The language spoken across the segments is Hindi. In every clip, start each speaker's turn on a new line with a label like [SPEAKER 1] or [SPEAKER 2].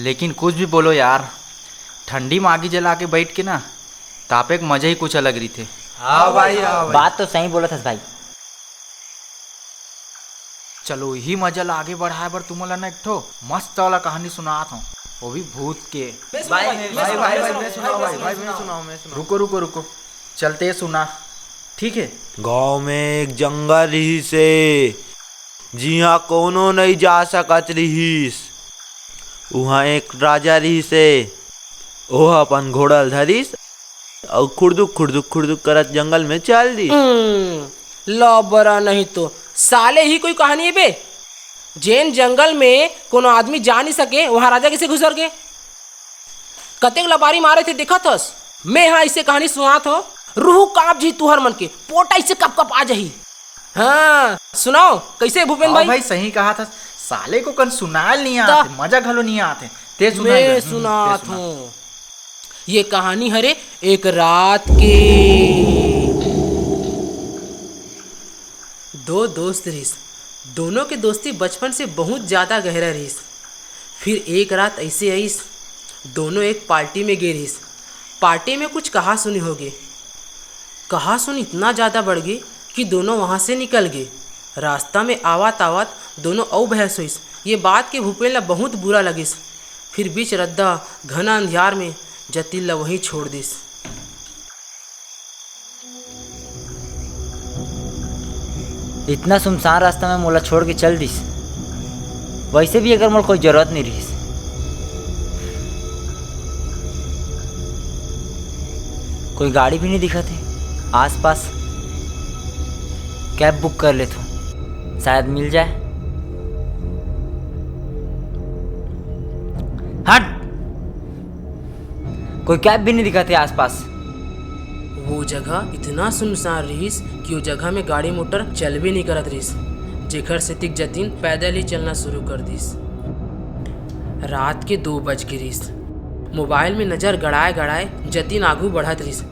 [SPEAKER 1] लेकिन कुछ भी बोलो यार, ठंडी में आगी जला के बैठ के ना तापे के मजा ही कुछ अलग रही थे।
[SPEAKER 2] हाँ भाई, हाँ भाई।
[SPEAKER 3] बात तो सही बोला था भाई।
[SPEAKER 1] चलो यही मजा ला आगे बढ़ाए बर तुमला ना एक ठो मस्त वाला कहानी सुनाता हूँ, वो भी भूत के।
[SPEAKER 2] भाई मैं सुनाऊं।
[SPEAKER 1] रुको रुको रुको, चलते सुना, ठीक है।
[SPEAKER 2] गांव में एक जंगल रही से, जिहाँ कोनो नहीं जा सकत रहीस। वहाँ एक राजा रही से, ओह अपन घोड़ल धरिस और खुरदुक खुरदुक खुरदुक करत जंगल में चल दी।
[SPEAKER 4] लो बरा नहीं तो साले ही कोई कहानी है बे। जैन जंगल में कोनो आदमी जा नहीं सके, वहाँ राजा कैसे घुसर गए? कतेक लबारी मारे थे देखा थस? मैं यहाँ इसे कहानी सुनात हो, रूह कांप जी तुहर मन के, पोटा इसे कप कप आ जाही। हाँ सुनाओ कैसे भूपेन भाई?
[SPEAKER 1] भाई सही कहा था, साले को कन सुनाल नहीं आते, मजा घलो नहीं आते। ते सुना,
[SPEAKER 4] मैं सुनात हूँ। ये कहानी हरे एक रात के। दो दोस्त रहीस, दोनों के दोस्ती बचपन से बहुत ज़्यादा गहरा रहीस। फिर एक रात ऐसे आईस, दोनों एक पार्टी में गए रहीस। पार्टी में कुछ कहा सुनी होगी, कहा सुनी इतना ज़्यादा बढ़ गई कि दोनों वहाँ से निकल गए। रास्ता में आवत आवत दोनों औ बहस हुईस। ये बात के भूपेन ला बहुत बुरा लगिस। फिर बीच रद्दा घना अंधियार में जतिन ला वहीं छोड़ दिस।
[SPEAKER 3] इतना सुनसान रास्ता में मोला छोड़ के चल दिस। वैसे भी अगर मोला कोई जरूरत नहीं रही, कोई गाड़ी भी नहीं दिखा थे आसपास। कैब बुक कर लेता हूँ, शायद मिल जाए। हट, कोई कैब भी नहीं दिखा थे आसपास।
[SPEAKER 4] वो जगह इतना सुनसान रहीस कि वो जगह में गाड़ी मोटर चल भी नहीं करत रहीस, जेकर से तिक जतिन पैदल ही चलना शुरू कर दिस। रात के 2 बज गए रहीस। मोबाइल में नज़र गड़ाए गड़ाए जतिन आगू बढ़त रहीस,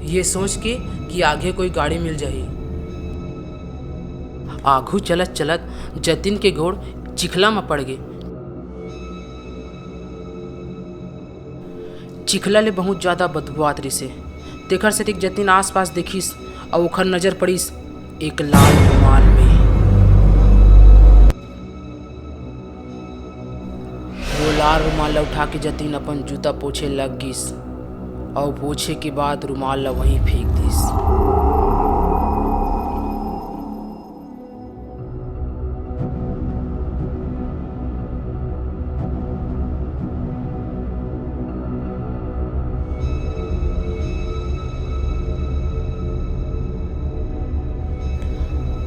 [SPEAKER 4] ये सोच के कि आगे कोई गाड़ी मिल जाही। आगू चलत चलत जतिन के गोड़ चिखला में पड़ गए। चिखला ले बहुत ज़्यादा बदबू आत रही। तेखर से तिक जतिन आसपास देखिस और ओखर नजर पड़िस एक लाल रुमाल में। वो लाल रुमाल उठा के जतिन अपन जूता पोछे लग गिस और पोछे के बाद रुमाल ला वहीं फेंक दिस।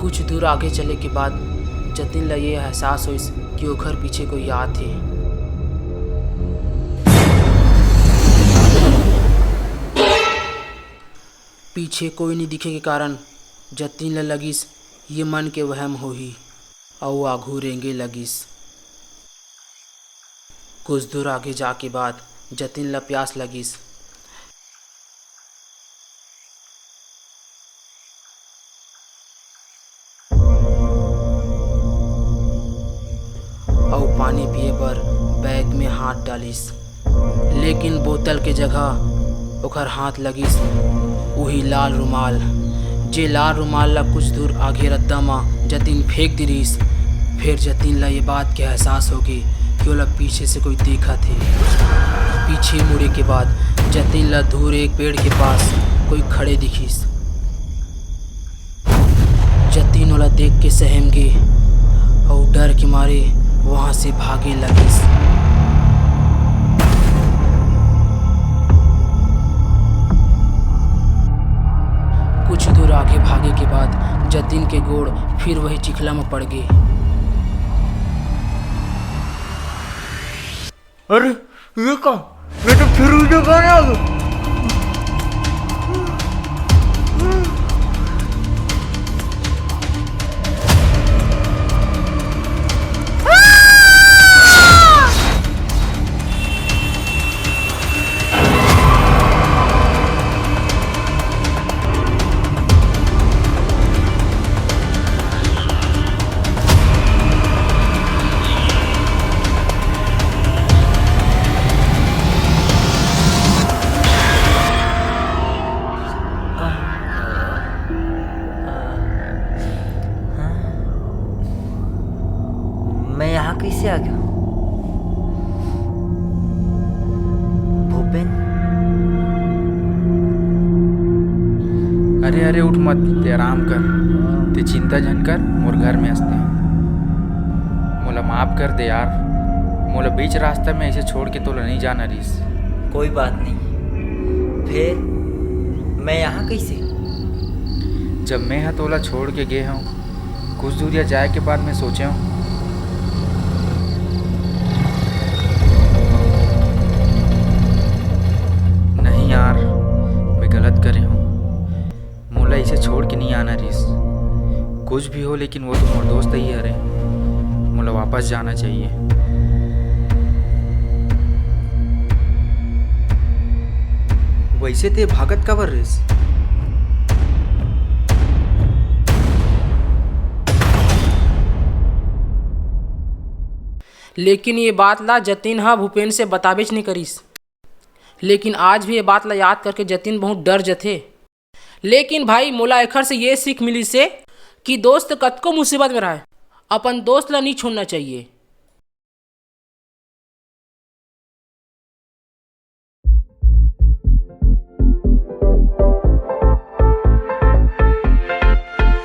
[SPEAKER 4] कुछ दूर आगे चले के बाद जतिन ला ये एहसास हुई कि ओखर पीछे कोई आत है। पीछे कोई नहीं दिखे के कारण जतिन ला लगिस ये मन के वहम होही और आघू रेंगे लगिस। कुछ दूर आगे जाके बाद जतिन ला प्यास लगिस। और पानी पिए पर बैग में हाथ डालिस, लेकिन बोतल के जगह ओखर हाथ लगिस वही लाल रुमाल। जे लाल रुमाल ला कुछ दूर आगे रद्दा में जतिन फेंक दिरीस। फिर जतिन ला ये बात के एहसास होगी कि ओला पीछे से कोई देखा थे। पीछे मुड़े के बाद जतिन ला दूर एक पेड़ के पास कोई खड़े दिखिस। जतिन ओला देख के सहम गे और डर के मारे वहां से भागे लगिस। कुछ दूर आगे भागे के बाद जतिन के गोड़ फिर वही चिखला में पड़ गए।
[SPEAKER 1] अरे ये तो फिर उस जगह आ गया। अरे अरे उठ मत, ते आराम कर, ते चिंता झन कर, मोर घर में हंसते। मोला माफ कर दे यार, मोला बीच रास्ता में ऐसे छोड़ के तोला नहीं जाना रहीस।
[SPEAKER 3] कोई बात नहीं। फिर मैं यहाँ कैसे?
[SPEAKER 1] जब मैं यहाँ तोला छोड़ के गए हूँ, कुछ दूरिया जाए के बाद मैं सोचे हूँ नहीं यार, मैं गलत करे हूँ। मोला इसे छोड़ के नहीं आना रिस, कुछ भी हो, लेकिन वो तो मोर दोस्त ही है रे। मोला वापस जाना चाहिए। वैसे ते भागत काबर रिस?
[SPEAKER 4] लेकिन ये बात ला जतिन हा भूपेन से बताबेच नहीं करीस। लेकिन आज भी ये बात ला याद करके जतिन बहुत डर जथे। लेकिन भाई मोला एखर से ये सीख मिली से कि दोस्त कतको मुसीबत में रहे अपन दोस्त ला नहीं छोड़ना चाहिए।